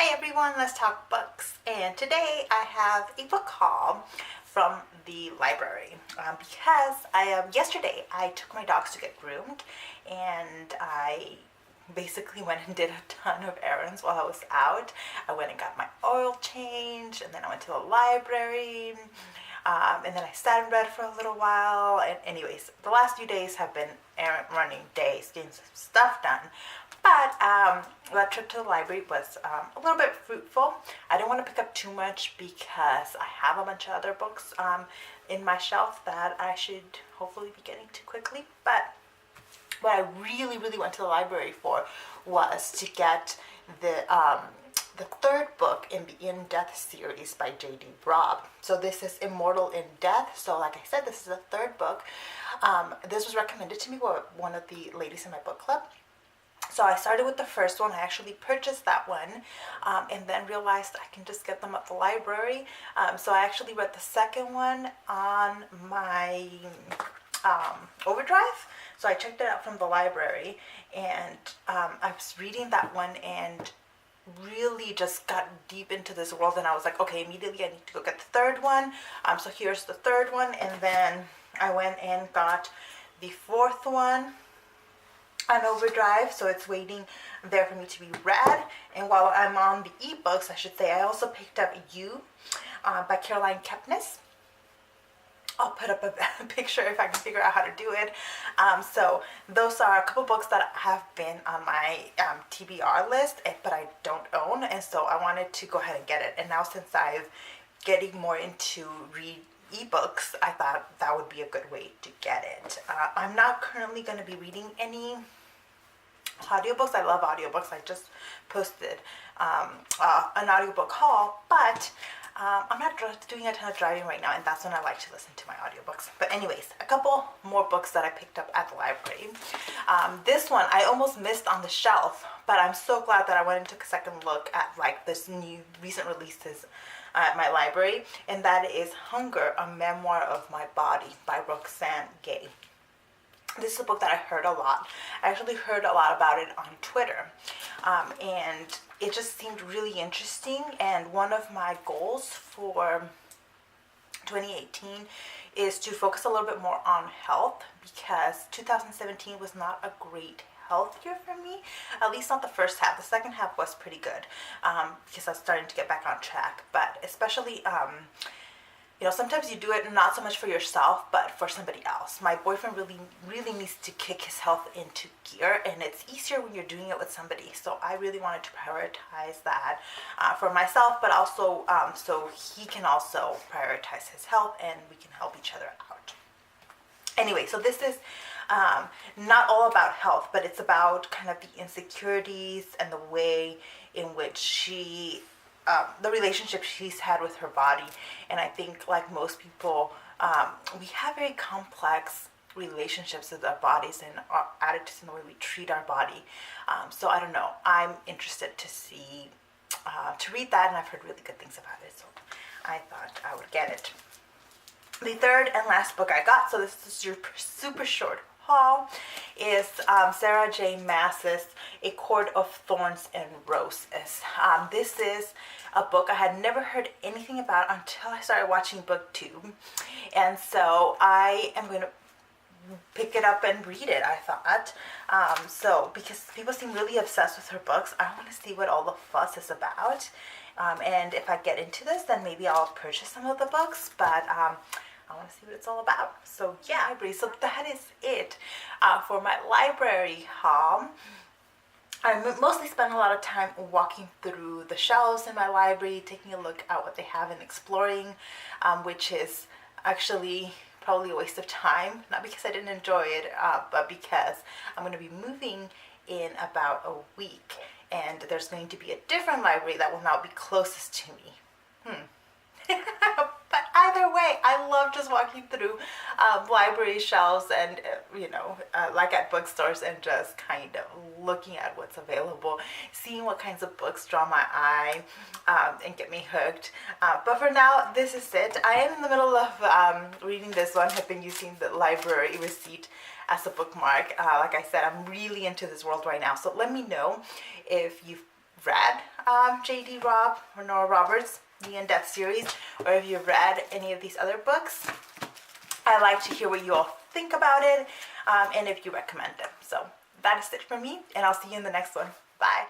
Hi everyone, let's talk books. And today I have a book haul from the library because yesterday I took my dogs to get groomed, and I basically went and did a ton of errands while I was out. I went and got my oil changed, and then I went to the library, and then I sat and read for a little while. And anyways, the last few days have been errand running days, getting some stuff done. But that trip to the library was a little bit fruitful. I didn't want to pick up too much because I have a bunch of other books in my shelf that I should hopefully be getting to quickly. But what I really went to the library for was to get the third book in the In Death series by J.D. Robb. So this is Immortal in Death. So like I said, this is the third book. This was recommended to me by one of the ladies in my book club. So I started with the first one. I actually purchased that one and then realized I can just get them at the library. So I actually read the second one on my overdrive. So I checked it out from the library, and I was reading that one and really just got deep into this world, and I was like, okay, immediately I need to go get the third one. So here's the third one, and then I went and got the fourth one on overdrive, so it's waiting there for me to be read. And while I'm on the ebooks, I should say, I also picked up You by Caroline Kepnes. I'll put up a picture if I can figure out how to do it. So those are a couple books that have been on my TBR list, but I don't own, and so I wanted to go ahead and get it. And now since I'm getting more into ebooks, I thought that would be a good way to get it. I'm not currently going to be reading any audiobooks. I love audiobooks. I just posted an audiobook haul, but I'm not doing a ton of driving right now, and that's when I like to listen to my audiobooks. But anyways, a couple more books that I picked up at the library. This one I almost missed on the shelf, but I'm so glad that I went and took a second look at like this new recent releases at my library, and that is Hunger, A Memoir of My Body by Roxane Gay. This is a book that I heard a lot. I actually heard a lot about it on Twitter, and it just seemed really interesting. And one of my goals for 2018 is to focus a little bit more on health, because 2017 was not a great health year for me, at least not the first half. The second half was pretty good because I was starting to get back on track. But especially sometimes you do it not so much for yourself, but for somebody else. My boyfriend really needs to kick his health into gear, and it's easier when you're doing it with somebody. So I really wanted to prioritize that for myself, but also so he can also prioritize his health and we can help each other out. Anyway, so this is not all about health, but it's about kind of the insecurities and the way in which the relationship she's had with her body. And I think, like most people, we have very complex relationships with our bodies and our attitudes and the way we treat our body. So I don't know. I'm interested to read that, and I've heard really good things about it. So I thought I would get it. The third and last book I got, so this is your super short haul, is Sarah J. Maas's A Court of Thorns and Roses. This is a book I had never heard anything about until I started watching BookTube, and so I am going to pick it up and read it, I thought. So because people seem really obsessed with her books, I want to see what all the fuss is about, and if I get into this, then maybe I'll purchase some of the books, but I want to see what it's all about. So yeah, so that is it for my library haul. I mostly spend a lot of time walking through the shelves in my library, taking a look at what they have and exploring, which is actually probably a waste of time, not because I didn't enjoy it, but because I'm going to be moving in about a week, and there's going to be a different library that will now be closest to me. But either way, I love just walking through library shelves and, like at bookstores, and just kind of looking at what's available, seeing what kinds of books draw my eye and get me hooked. But for now, this is it. I am in the middle of reading this one. I've been using the library receipt as a bookmark. Like I said, I'm really into this world right now. So let me know if you've read J.D. Robb or Nora Roberts' The In Death series, or if you've read any of these other books. I like to hear what you all think about it, and if you recommend them. So that is it for me, and I'll see you in the next one. Bye.